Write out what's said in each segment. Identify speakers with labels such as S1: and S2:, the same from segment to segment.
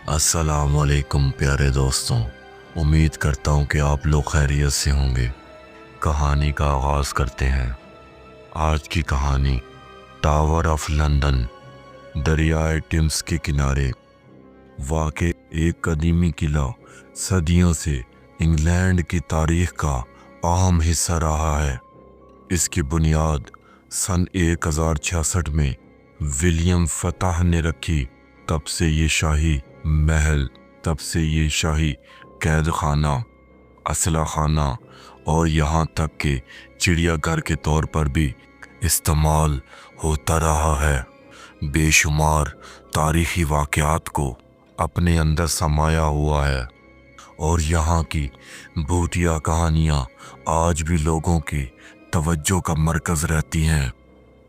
S1: अस्सलाम वालेकुम प्यारे दोस्तों, उम्मीद करता हूँ कि आप लोग खैरियत से होंगे। कहानी का आगाज़ करते हैं। आज की कहानी टावर ऑफ लंदन, दरियाए टिम्स के किनारे वाक़े एक कदीमी किला सदियों से इंग्लैंड की तारीख़ का अहम हिस्सा रहा है। इसकी बुनियाद सन 1066 में विलियम फतह ने रखी। तब से ये शाही महल, तब से ये शाही कैद खाना, असला खाना और यहाँ तक कि चिड़ियाघर के तौर पर भी इस्तेमाल होता रहा है। बेशुमार तारीख़ी वाक़यात को अपने अंदर समाया हुआ है और यहाँ की भूतिया कहानियाँ आज भी लोगों की तवज्जो का मरकज़ रहती हैं।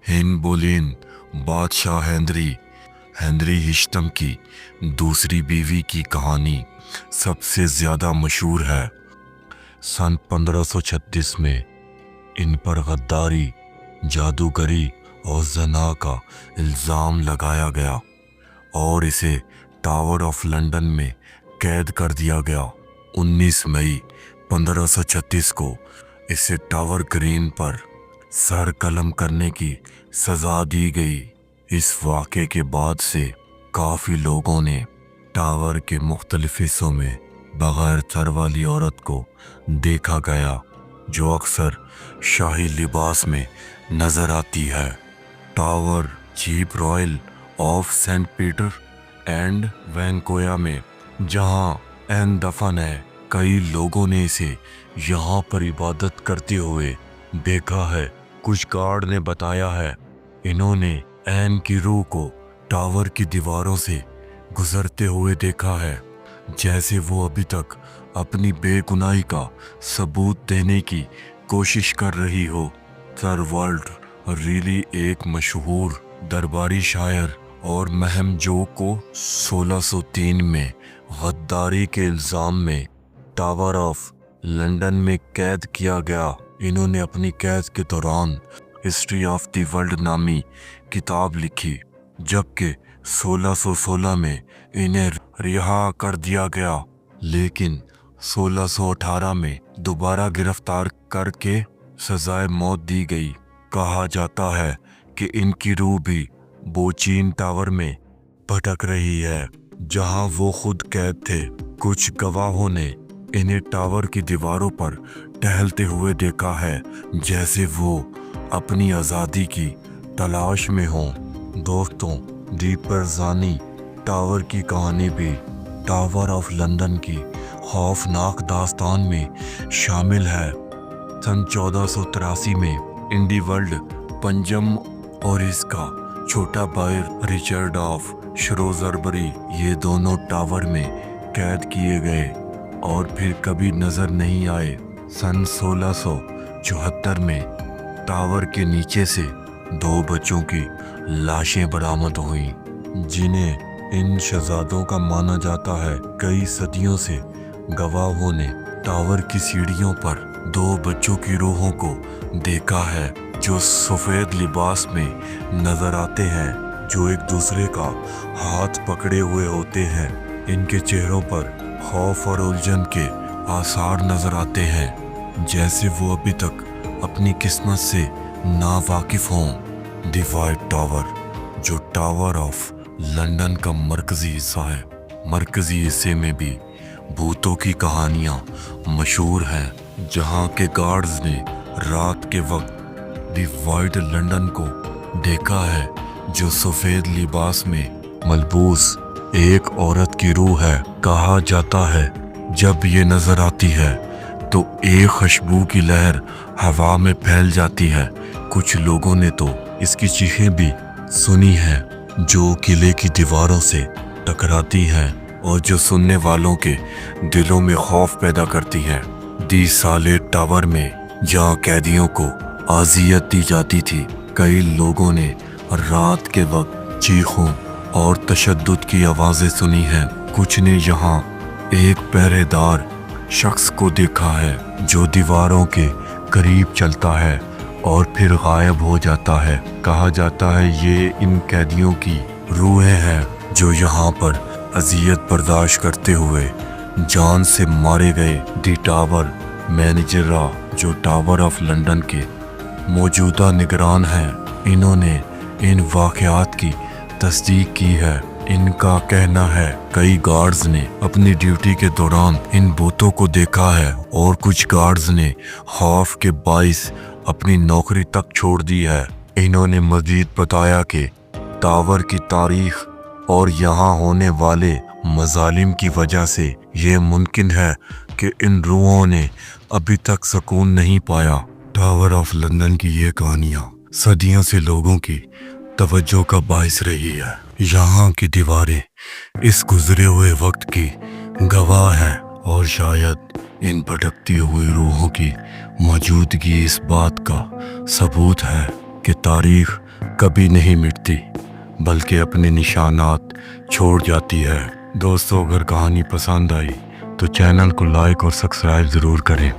S1: हिन बोलिन बादशाह हेनरी हिश्तम की दूसरी बीवी की कहानी सबसे ज़्यादा मशहूर है। सन 1536 में इन पर गद्दारी, जादूगरी और ज़ना का इल्ज़ाम लगाया गया और इसे टावर ऑफ लंदन में कैद कर दिया गया। 19 मई 1536 को इसे टावर ग्रीन पर सर कलम करने की सज़ा दी गई। इस वाक़े के बाद से काफ़ी लोगों ने टावर के मुख्तलिफ हिस्सों में बग़ैर सर वाली औरत को देखा गया, जो अक्सर शाही लिबास में नज़र आती है। टावर चीप royal of Saint Peter and वैंकोया में जहाँ एन दफन है, कई लोगों ने इसे यहाँ पर इबादत करते हुए देखा है। कुछ गार्ड ने बताया है इन्होंने एन की रूह को टावर की दीवारों से गुजरते हुए देखा है, जैसे वो अभी तक अपनी बेगुनाही का सबूत देने की कोशिश कर रही हो। सर वर्ल्ड रीली एक मशहूर दरबारी शायर और महम जो को 1603 में गद्दारी के इल्ज़ाम में टावर ऑफ लंदन में कैद किया गया। इन्होंने अपनी कैद के दौरान हिस्ट्री ऑफ द वर्ल्ड नामी किताब लिखी, जबकि 1616 में इन्हें रिहा कर दिया गया, लेकिन 1618 में दोबारा गिरफ्तार करके सजाए मौत दी गई। कहा जाता है कि इनकी रूह भी बोचीन टावर में भटक रही है, जहां वो खुद कैद थे। कुछ गवाहों ने इन्हें टावर की दीवारों पर टहलते हुए देखा है, जैसे वो अपनी आज़ादी की तलाश में हों। दोस्तों, दी परज़ानी टावर की कहानी भी टावर ऑफ लंदन की खौफनाक दास्तान में शामिल है। सन 1483 में इंडी वर्ल्ड पंजम और इसका छोटा भाई रिचर्ड ऑफ श्रोज़रबरी, ये दोनों टावर में कैद किए गए और फिर कभी नज़र नहीं आए। सन 1674 में टावर के नीचे से 2 बच्चों की लाशें बरामद हुईं, जिन्हें इन शहजादों का माना जाता है। कई सदियों से गवाहों ने टावर की सीढ़ियों पर 2 बच्चों की रूहों को देखा है, जो सफ़ेद लिबास में नज़र आते हैं, जो एक दूसरे का हाथ पकड़े हुए होते हैं। इनके चेहरों पर खौफ और उलझन के आसार नज़र आते हैं, जैसे वो अभी तक अपनी किस्मत से नावाकिफ हों। द वाइट टावर, जो टावर ऑफ लंदन का मरकज़ी हिस्सा है, मरकज़ी हिस्से में भी भूतों की कहानियाँ मशहूर हैं, जहाँ के गार्ड्स ने रात के वक्त द वाइट लंदन को देखा है, जो सफ़ेद लिबास में मलबूस एक औरत की रूह है। कहा जाता है जब ये नज़र आती है तो एक खुशबू की लहर हवा में फैल जाती है। कुछ लोगों ने तो इसकी चीखें भी सुनी हैं, जो किले की दीवारों से टकराती हैं और जो सुनने वालों के दिलों में खौफ पैदा करती हैं। दी सालेट टावर में जहाँ कैदियों को अजियत दी जाती थी, कई लोगों ने रात के वक्त चीखों और तशद्दुद की आवाज़ें सुनी हैं। कुछ ने यहाँ एक पहरेदार शख्स को देखा है, जो दीवारों के करीब चलता है और फिर गायब हो जाता है। कहा जाता है ये इन कैदियों की روحیں ہیں جو یہاں پر اذیت برداشت کرتے ہوئے جان سے مارے گئے۔ دی ٹاور مینیجر جو ٹاور آف لندن کے موجودہ نگران ہیں، انہوں نے ان واقعات کی تصدیق کی ہے۔ ان کا کہنا ہے کئی گارڈز نے اپنی ڈیوٹی کے دوران ان بھوتوں کو دیکھا ہے اور کچھ گارڈز نے خوف کے باعث اپنی نوکری تک چھوڑ دی ہے۔ انہوں نے مزید بتایا کہ ٹاور کی تاریخ اور یہاں ہونے والے مظالم کی وجہ سے یہ ممکن ہے کہ ان روحوں نے ابھی تک سکون نہیں پایا۔ ٹاور آف لندن کی یہ کہانیاں صدیوں سے لوگوں کی توجہ کا باعث رہی ہے۔ یہاں کی دیواریں اس گزرے ہوئے وقت کی گواہ ہیں اور شاید ان بھٹکتی ہوئی روحوں کی موجودگی اس بات کا ثبوت ہے کہ تاریخ کبھی نہیں مٹتی بلکہ اپنے نشانات چھوڑ جاتی ہے۔ دوستو، اگر کہانی پسند آئی تو چینل کو لائک اور سبسکرائب ضرور کریں۔